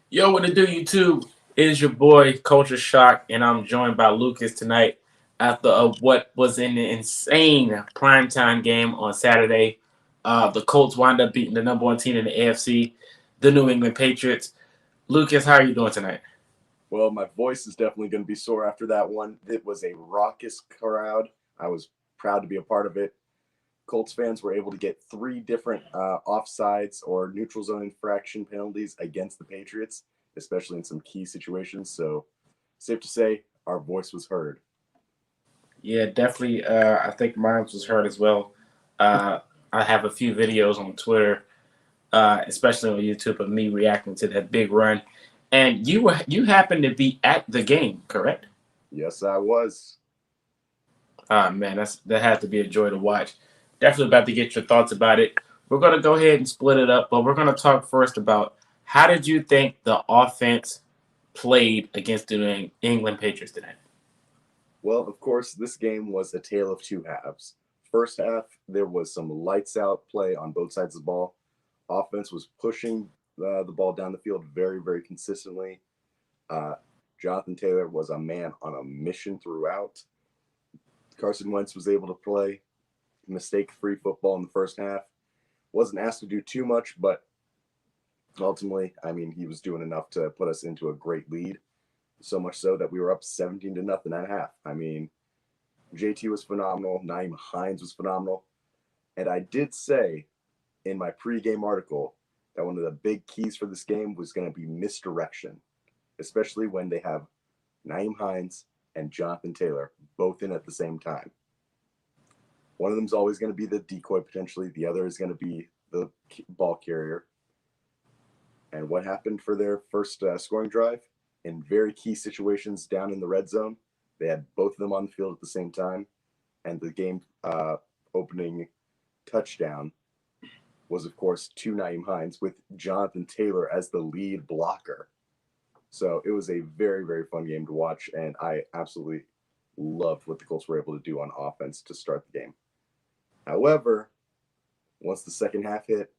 Yo, what to do, YouTube? It is your boy, Culture Shock, and I'm joined by Lucas tonight after what was an insane primetime game on Saturday. The Colts wind up beating the number one team in the AFC, the New England Patriots. Lucas, how are you doing tonight? Well, my voice is definitely going to be sore after that one. It was a raucous crowd. I was proud to be a part of it. Colts fans were able to get three different offsides or neutral zone infraction penalties against the Patriots, especially in some key situations. So, safe to say, our voice was heard. Yeah, definitely. I think mine was heard as well. Uh, I have a few videos on Twitter, especially on YouTube, of me reacting to that big run. And you happened to be at the game, correct? Yes, I was. Ah man, that had to be a joy to watch. Definitely about to get your thoughts about it. We're gonna go ahead and split it up, but we're gonna talk first about how did you think the offense played against the New England Patriots today? Well, of course, this game was a tale of two halves. First half, there was some lights out play on both sides of the ball. Offense was pushing the ball down the field very, very consistently. Uh, Jonathan Taylor was a man on a mission throughout. Carson Wentz was able to play mistake free football in the first half. Wasn't asked to do too much, but ultimately, I mean, he was doing enough to put us into a great lead. So much so that we were up 17 to nothing at half. I mean, JT was phenomenal. Naeem Hines was phenomenal. And I did say in my pregame article that one of the big keys for this game was going to be misdirection, especially when they have Naeem Hines and Jonathan Taylor both in at the same time. One of them is always going to be the decoy potentially. The other is going to be the ball carrier. And what happened for their first scoring drive? In very key situations down in the red zone, they had both of them on the field at the same time. And the game opening touchdown was, of course, to Naeem Hines with Jonathan Taylor as the lead blocker. So it was a very, very fun game to watch. And I absolutely loved what the Colts were able to do on offense to start the game. However, once the second half hit,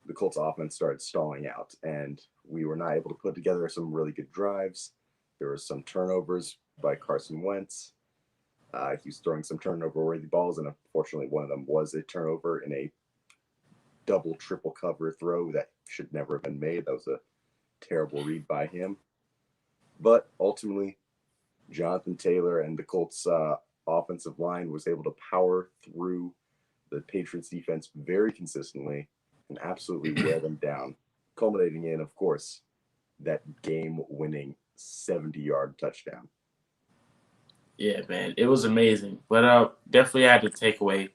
the Colts offense started stalling out, and we were not able to put together some really good drives. There were some turnovers by Carson Wentz. He was throwing some turnover-worthy balls, and unfortunately, one of them was a turnover in a double, triple cover throw that should never have been made. That was a terrible read by him. But ultimately, Jonathan Taylor and the Colts offensive line was able to power through the Patriots defense very consistently and absolutely wear them down, culminating in, of course, that game winning 70-yard touchdown. Yeah, man, it was amazing. But definitely had to take away.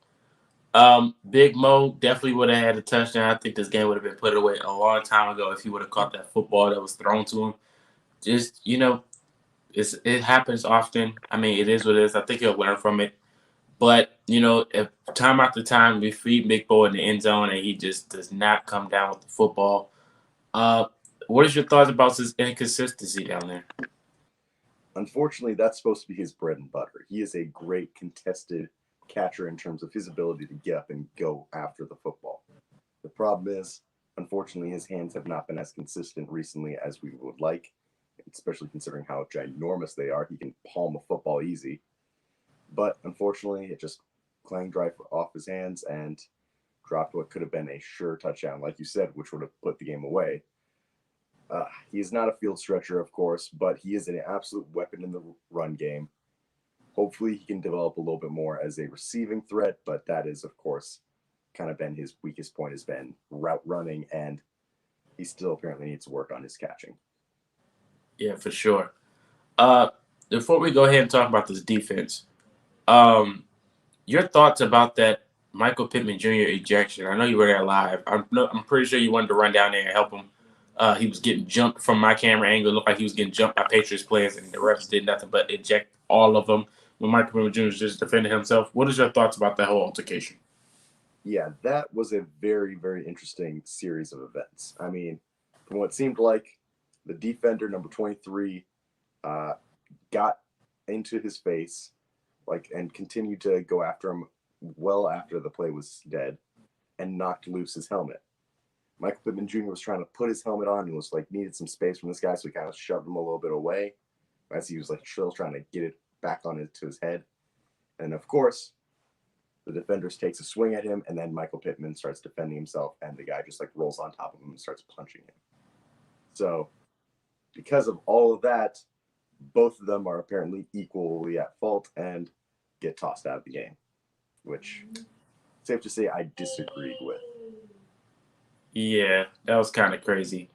Big Mo definitely would have had a touchdown. I think this game would have been put away a long time ago if he would have caught that football that was thrown to him. Just it happens often. I mean, it is what it is. I think he'll learn from it. But if time after time we feed Big Bo in the end zone and he just does not come down with the football, uh, what is your thoughts about his inconsistency down there? Unfortunately, that's supposed to be his bread and butter. He is a great contested catcher in terms of his ability to get up and go after the football. The problem is, unfortunately, his hands have not been as consistent recently as we would like, especially considering how ginormous they are. He can palm a football easy. But unfortunately, it just clanged right off his hands and dropped what could have been a sure touchdown, like you said, which would have put the game away. He is not a field stretcher, of course, but he is an absolute weapon in the run game. Hopefully, he can develop a little bit more as a receiving threat, but that is, of course, kind of been his weakest point has been route running, and he still apparently needs to work on his catching. Yeah, for sure. Uh, Before we go ahead and talk about this defense, um, your thoughts about that Michael Pittman Jr. ejection? I know you were there live. I'm pretty sure you wanted to run down there and help him. He was getting jumped from my camera angle. It looked like he was getting jumped by Patriots players, and the refs did nothing but eject all of them when Michael Pittman Jr. was just defending himself. What is your thoughts about that whole altercation? Yeah, that was a very, very interesting series of events. I mean, from what seemed like the defender, number 23, uh, got into his face, like, and continued to go after him well after the play was dead, and knocked loose his helmet. Michael Pittman Jr. was trying to put his helmet on and was like needed some space from this guy, so he kind of shoved him a little bit away as he was like still trying to get it back on to his head. And of course, the defenders takes a swing at him, and then Michael Pittman starts defending himself, and the guy just like rolls on top of him and starts punching him. So because of all of that, both of them are apparently equally at fault and get tossed out of the game, which safe to say I disagreed with. Yeah, that was kind of crazy.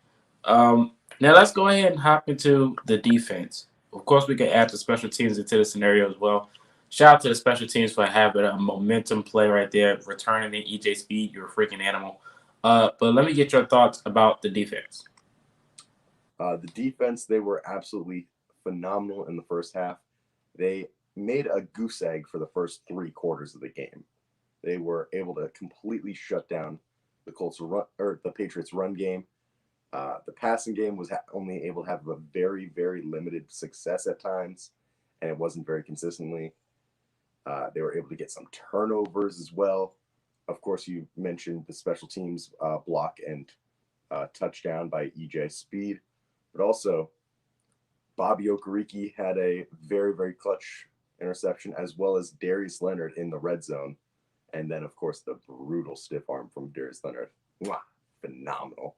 Now let's go ahead and hop into the defense. Of course, we can add the special teams into the scenario as well. Shout out to the special teams for having a momentum play right there, returning in EJ Speed. You're a freaking animal. But let me get your thoughts about the defense. The defense, they were absolutely phenomenal in the first half. They made a goose egg for the first 3 quarters of the game. They were able to completely shut down the Colts run or the Patriots run game. The passing game was only able to have a very, very limited success at times, and it wasn't very consistently. They were able to get some turnovers as well. Of course, you mentioned the special teams block and touchdown by EJ Speed, but also Bobby Okereke had a very, very clutch interception, as well as Darius Leonard in the red zone. And then, of course, the brutal stiff arm from Darius Leonard. Mwah, phenomenal.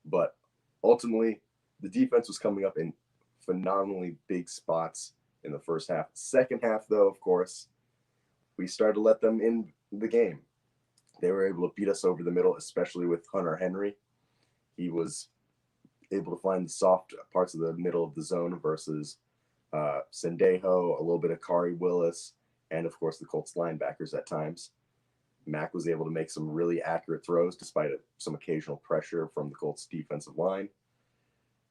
But ultimately, the defense was coming up in phenomenally big spots in the first half. Second half, though, of course, we started to let them in the game. They were able to beat us over the middle, especially with Hunter Henry. He was able to find the soft parts of the middle of the zone versus Sendejo, a little bit of Kari Willis, and of course the Colts linebackers at times. Mack was able to make some really accurate throws despite some occasional pressure from the Colts defensive line.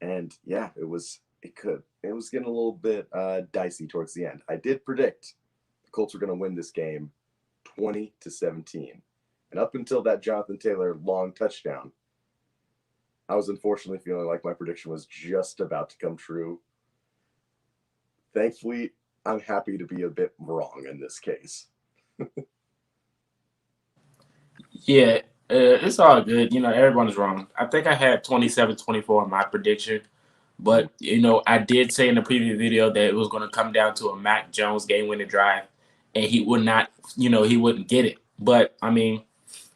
And yeah, it was getting a little bit dicey towards the end. I did predict the Colts were going to win this game 20-17. And up until that Jonathan Taylor long touchdown, I was unfortunately feeling like my prediction was just about to come true. Thankfully, I'm happy to be a bit wrong in this case. Yeah, it's all good. Everyone's wrong. I think I had 27-24 in my prediction. But, I did say in the previous video that it was going to come down to a Mac Jones game-winning drive, and he would not, he wouldn't get it. But, I mean,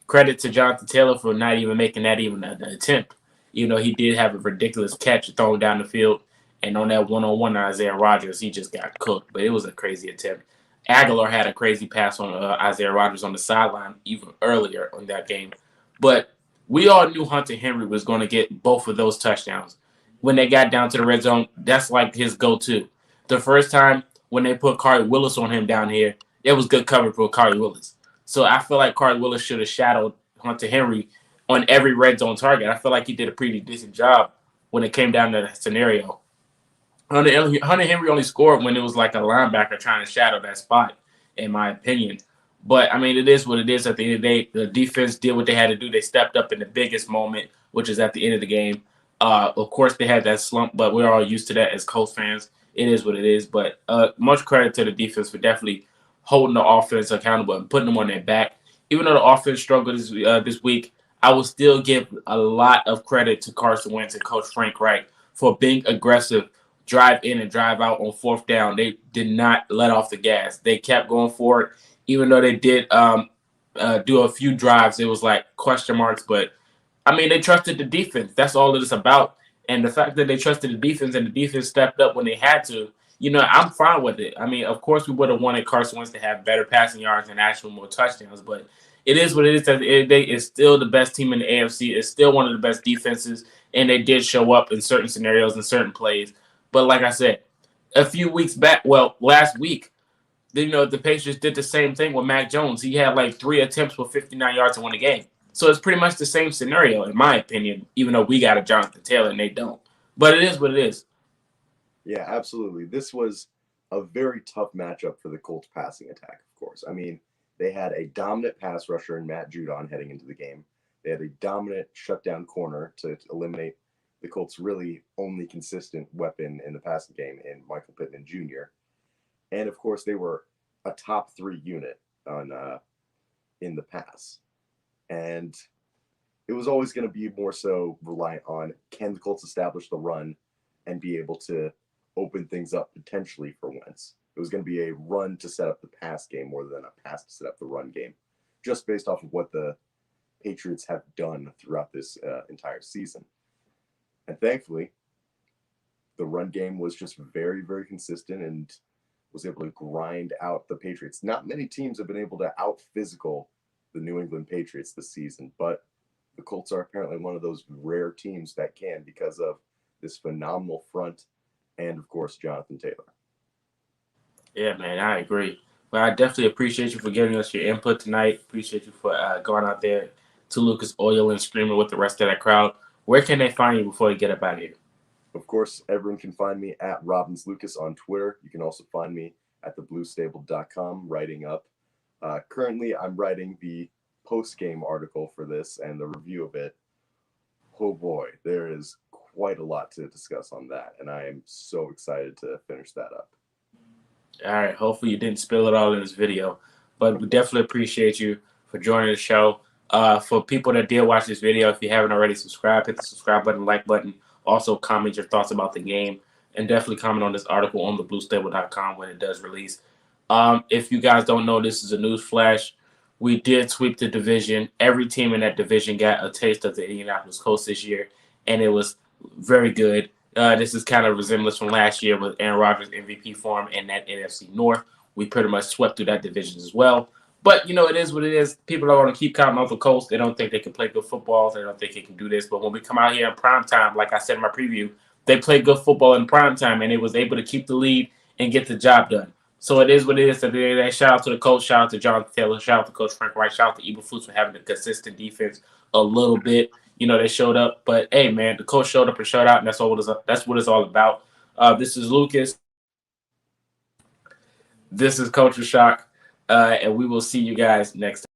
credit to Jonathan Taylor for not even making that even an attempt. He did have a ridiculous catch thrown down the field, and on that one-on-one Isaiah Rodgers, he just got cooked. But it was a crazy attempt. Aguilar had a crazy pass on Isaiah Rodgers on the sideline even earlier on that game. But we all knew Hunter Henry was going to get both of those touchdowns. When they got down to the red zone, that's like his go-to. The first time when they put Kari Willis on him down here, it was good coverage for Kari Willis. So I feel like Kari Willis should have shadowed Hunter Henry on every red zone target. I feel like he did a pretty decent job when it came down to that scenario. Hunter Henry only scored when it was like a linebacker trying to shadow that spot, in my opinion. But I mean, it is what it is. At the end of the day, the defense did what they had to do. They stepped up in the biggest moment, which is at the end of the game. Of course, they had that slump, but we're all used to that as Colts fans. It is what it is. But much credit to the defense for definitely holding the offense accountable and putting them on their back. Even though the offense struggled this week, I will still give a lot of credit to Carson Wentz and Coach Frank Reich for being aggressive, drive in and drive out on fourth down. They did not let off the gas. They kept going forward, even though they did do a few drives. It was like question marks, but I mean, they trusted the defense. That's all it is about. And the fact that they trusted the defense and the defense stepped up when they had to, I'm fine with it. I mean, of course, we would have wanted Carson Wentz to have better passing yards and actual more touchdowns, but it is what it is. At the end of the day, it's still the best team in the AFC. It's still one of the best defenses, and they did show up in certain scenarios and certain plays. But like I said, a few weeks back, well, last week, the Patriots did the same thing with Mac Jones. He had like 3 attempts for 59 yards to win the game. So it's pretty much the same scenario, in my opinion, even though we got a Jonathan Taylor and they don't. But it is what it is. Yeah, absolutely. This was a very tough matchup for the Colts passing attack, of course. I mean, they had a dominant pass rusher in Matt Judon heading into the game. They had a dominant shutdown corner to eliminate the Colts' really only consistent weapon in the passing game in Michael Pittman Jr. And of course, they were a top 3 unit on in the pass. And it was always going to be more so reliant on can the Colts establish the run and be able to open things up potentially for Wentz. It was going to be a run to set up the pass game more than a pass to set up the run game, just based off of what the Patriots have done throughout this entire season. And thankfully, the run game was just very, very consistent and was able to grind out the Patriots. Not many teams have been able to out physical the New England Patriots this season, but the Colts are apparently one of those rare teams that can because of this phenomenal front and, of course, Jonathan Taylor. Yeah, man, I agree. But I definitely appreciate you for giving us your input tonight. Appreciate you for going out there to Lucas Oil and screaming with the rest of that crowd. Where can they find you before you get up out of here? Of course, everyone can find me at RobbinsLucas on Twitter. You can also find me at thebluestable.com writing up. Currently, I'm writing the post-game article for this and the review of it. Oh boy, there is quite a lot to discuss on that, and I am so excited to finish that up. All right. Hopefully, you didn't spill it all in this video, but we definitely appreciate you for joining the show. For people that did watch this video, if you haven't already subscribed, hit the subscribe button, like button. Also, comment your thoughts about the game, and definitely comment on this article on thebluestable.com when it does release. If you guys don't know, this is a news flash. We did sweep the division. Every team in that division got a taste of the Indianapolis Colts this year, and it was very good. This is kind of resemblance from last year with Aaron Rodgers MVP form and that NFC North. We pretty much swept through that division as well. But, it is what it is. People are going to keep counting out the Colts. They don't think they can play good football. They don't think they can do this. But when we come out here in prime time, like I said in my preview, they play good football in prime time, and it was able to keep the lead and get the job done. So it is what it is. Today. Shout out to the coach. Shout out to Jonathan Taylor. Shout out to Coach Frank Wright. Shout out to Eberflus for having a consistent defense a little bit. They showed up. But, hey, man, the coach showed up and showed out, and that's what it's all about. This is Lucas. This is Culture Shock, and we will see you guys next time.